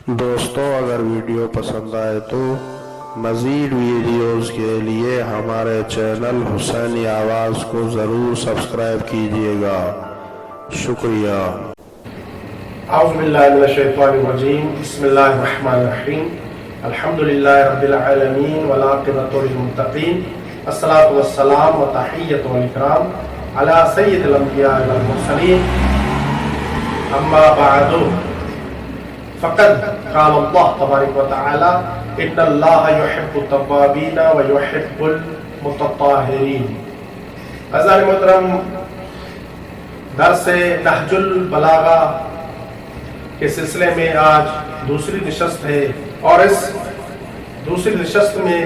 دوستوں اگر ویڈیو پسند آئے تو مزید ویڈیوز کے لیے ہمارے چینل حسینی آواز کو ضرور سبسکرائب کیجیے گا۔ شکریہ۔ اعوذ باللہ من الشیطان الرجیم، بسم اللہ الرحمن الرحیم، الحمدللہ رب العالمین والعاقبۃ للمتقین، الصلاۃ والسلام وتحیۃ والاکرام علی سید الانبیاء والمرسلین، اما بعد فقد قال اللہ تبارک وتعالی ان اللہ یحب التوابین ویحب المتطہرین۔ عزیزان محترم، درس نہج البلاغہ کے سلسلے میں آج دوسری نشست ہے، اور اس دوسری نشست میں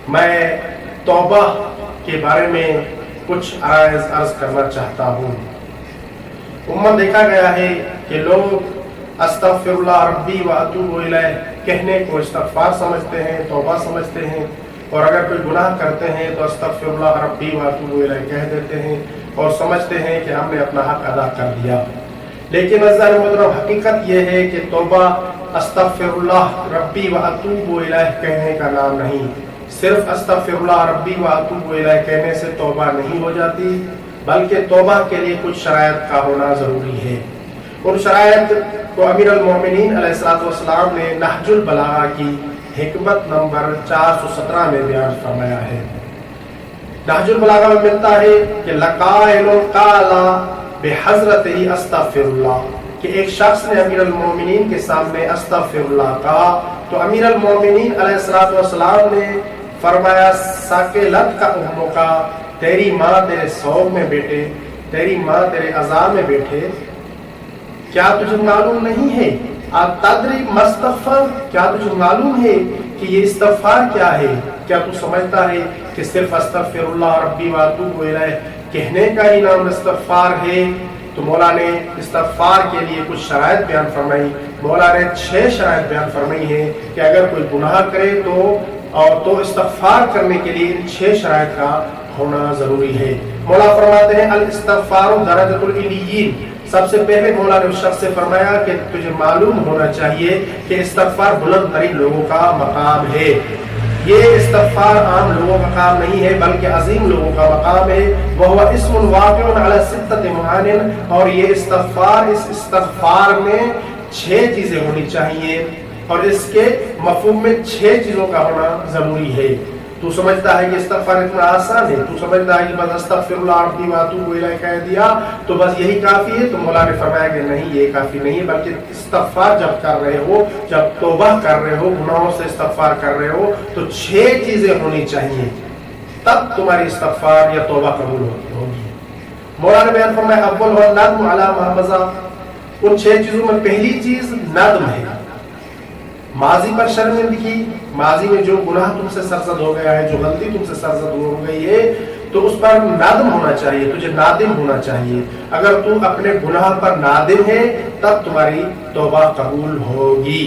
میں توبہ کے بارے میں کچھ عرض کرنا چاہتا ہوں۔ عموماً دیکھا گیا ہے کہ لوگ استغفر اللہ ربی و اتوب الیہ کہنے کو استغفار سمجھتے ہیں، توبہ سمجھتے ہیں، اور اگر کوئی گناہ کرتے ہیں تو استغفر اللہ ربی و اتوب الیہ کہہ دیتے ہیں اور سمجھتے ہیں کہ ہم نے اپنا حق ادا کر دیا۔ لیکن عزیزان محترم، حقیقت یہ ہے کہ توبہ استغفر اللہ ربی و اتوب الیہ کہنے کا نام نہیں۔ صرف استغفر اللہ ربی و اتوب الیہ کہنے سے توبہ نہیں ہو جاتی، بلکہ توبہ کے لیے کچھ شرائط کا ہونا ضروری ہے۔ ان شرائط کو امیر المومنین علیہ السلام نے نہج البلاغہ کی حکمت نمبر 417 میں بیان فرمایا ہے۔ نہج البلاغہ میں ملتا ہے کہ لقائل قال بحضرتہ استغفر اللہ، کہ ایک شخص نے امیر المومنین کے سامنے استغفر اللہ کہا تو امیر المومنین علیہ السلام نے فرمایا ساکلت کا امک کا، تیری ماں تیرے سوگ میں بیٹھے، تیری ماں تیرے عذاب میں بیٹھے، کیا تجھے معلوم نہیں ہے تدری مستغفر، کیا تجھے معلوم ہے کہ یہ استغفار کیا ہے؟ کیا تو سمجھتا ہے کہ صرف استغفر اللہ ربی و اتوب الیہ کہنے کا ہی نام استغفار ہے؟ تو مولا نے استغفار کے لیے کچھ شرائط بیان فرمائی۔ مولا نے 6 شرائط بیان فرمائی ہیں کہ اگر کوئی گناہ کرے تو استغفار کرنے کے لیے ان 6 شرائط کا ہونا ضروری ہے۔ مولا فرماتے ہیں الاستغفار درجۃ العلیین۔ سب سے پہلے مولا نے اس شخص سے فرمایا کہ تجھے معلوم ہونا چاہیے کہ استغفار بلند ترین لوگوں کا مقام ہے۔ یہ استغفار عام لوگوں کا مقام نہیں ہے بلکہ عظیم لوگوں کا مقام ہے۔ وَهُوَ اسْمٌ وَاقِعٌ عَلَى 6 مَعَانٍ، اور یہ اس استغفار میں 6 چیزیں ہونی چاہیے، اور اس کے مفہوم میں 6 چیزوں کا ہونا ضروری ہے۔ تو سمجھتا ہے کہ استغفار اتنا آسان ہے، تو سمجھتا ہے کہ بس استغفر اللہ ربی و اتوب الیہ کہہ دیا تو بس یہی کافی ہے؟ تو مولا نے فرمایا کہ نہیں، یہ کافی نہیں ہے، بلکہ استغفار جب کر رہے ہو، جب توبہ کر رہے ہو، گناہوں سے استغفار کر رہے ہو، تو 6 چیزیں ہونی چاہیے، تب تمہاری استغفار یا توبہ قبول ہوگی۔ مولا نے بیان فرمایا اول هو الندم علی ما مضی، ان 6 چیزوں میں پہلی چیز ندم ہے، ماضی پر شرمندگی۔ ماضی میں جو گناہ تم سے سرزد ہو گیا ہے، جو غلطی تم سے سرزد ہو گئی ہے، تو اس پر نادم ہونا چاہیے، تجھے نادم ہونا چاہیے۔ اگر تو اپنے گناہ پر نادم ہے تب تمہاری توبہ قبول ہوگی۔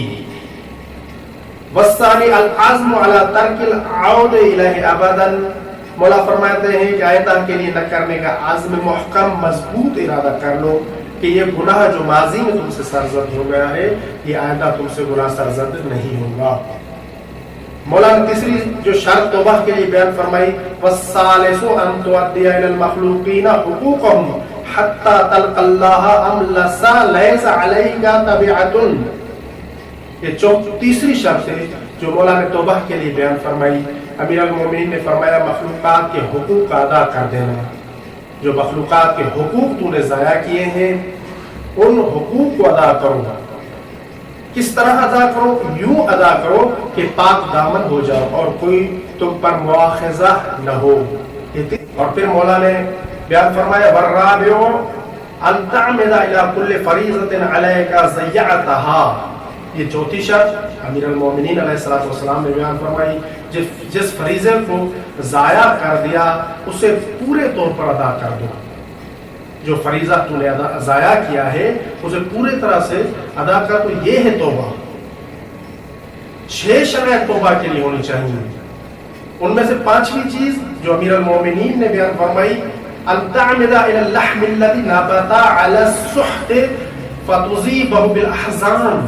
والثانی العزم علی ترک العود الیہ ابدا، مولا فرماتے ہیں کہ آئندہ کے لیے نہ کرنے کا عزم محکم مضبوط ارادہ کر لو کہ یہ گناہ جو ماضی میں تم سے سرزد ہو گیا ہے، یہ آئندہ تم سے گناہ سرزد نہیں ہوگا۔ مولا نے تیسری جو شرط توبہ کے لیے بیان فرمائی والثالث ان تؤدی الی المخلوقین حقوقهم حتی تلقى اللہ املسا لیس علیک تبعۃ، یہ تیسری شرط ہے جو مولا نے توبہ کے لیے بیان فرمائی۔ امیر المومنین نے فرمایا مخلوقات کے حقوق کا ادا کر دینا، جو مخلوقات کے حقوق تو نے ضائع کیے ہیں ان حقوق کو ادا کرو۔ کس طرح ادا کرو؟ یوں ادا کرو کہ پاک دامن ہو جاؤ اور کوئی تم پر مواخذہ نہ ہو۔ اور پھر مولا نے بیان فرمایا والرابع ان تعمد الى كل فریضۃ علیک ضیعتها، یہ چوتھی شرط امیر المومنین علیہ السلام نے بیان فرمائی، جس فریضے کو ضائع کر دیا اسے پورے طور پر ادا کر دو۔ جو فریضہ تو نے ضائع کیا ہے اسے پورے طرح سے ادا کر، تو یہ ہے توبہ۔ 6 شرائط توبہ کے لیے ہونی چاہیے، ان میں سے 5ویں چیز جو امیر المومنین نے بیان فرمائی ان تعمد الى اللحم الذي نبت على السحت فتذيبه بالاحزان،